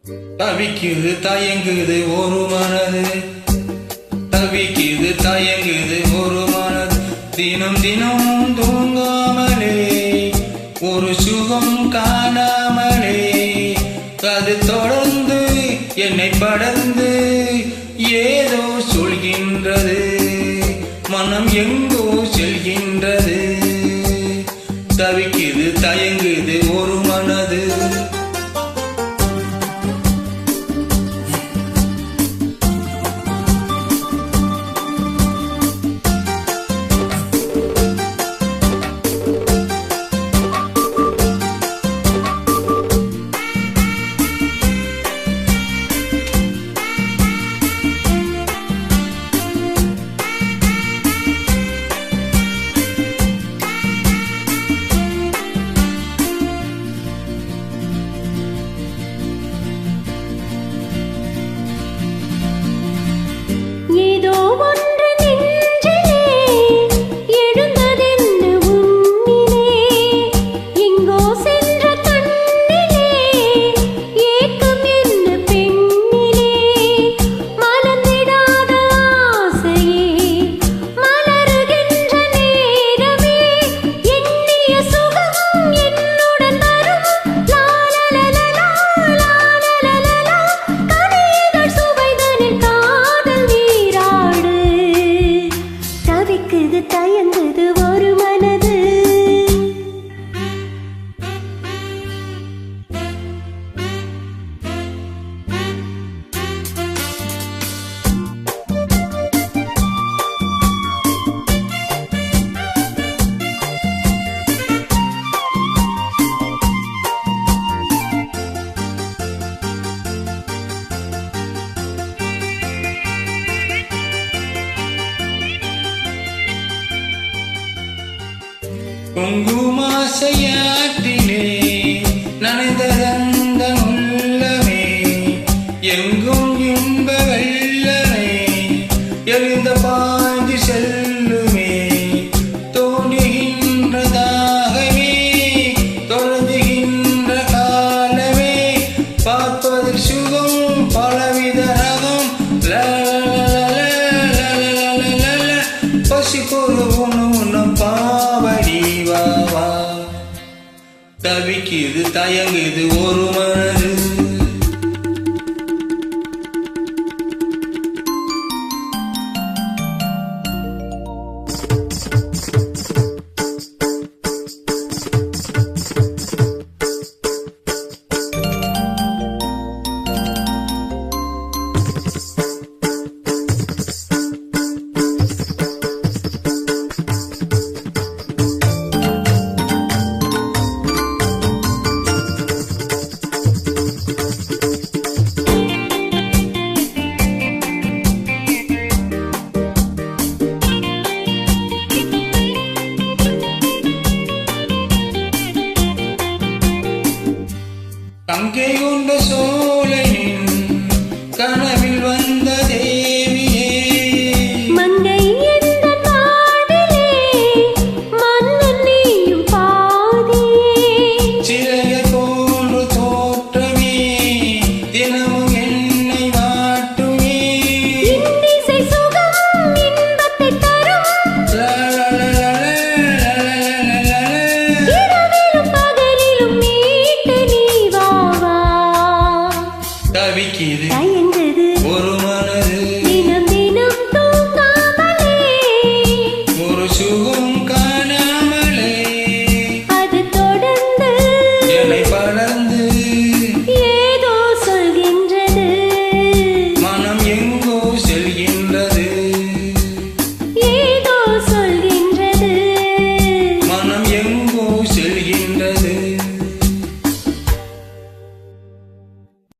தவிக்குது தயங்குது ஒரு மனது, தவிக்குது தயங்குது ஒரு மனது. தினம் தினம் தூங்காமலே ஒரு சுகம் காணாமலே அது தொடர்ந்து என்னை படர்ந்து ஏதோ சொல்கின்றது, மனம் எங்கோ செல்கின்றது. தவிக்குது தயங்குது ஒரு மனது. தயங்குது ஒரு மனது. குங்குமாசையாற்றிலே நனைந்ததந்த உள்ளமே எங்கும் இன்ப வெள்ளமே எழுந்த பாய்ந்து செல்லுமே. தோன்றுகின்றதாகவே தொடங்குகின்ற காலமே பார்ப்பதில் சுகம் பலவித ரகம். பசிப்பொரு உணவு பாவடி வாவா. தவிக்குது தயங்குது ஒரு மனது. கங்கை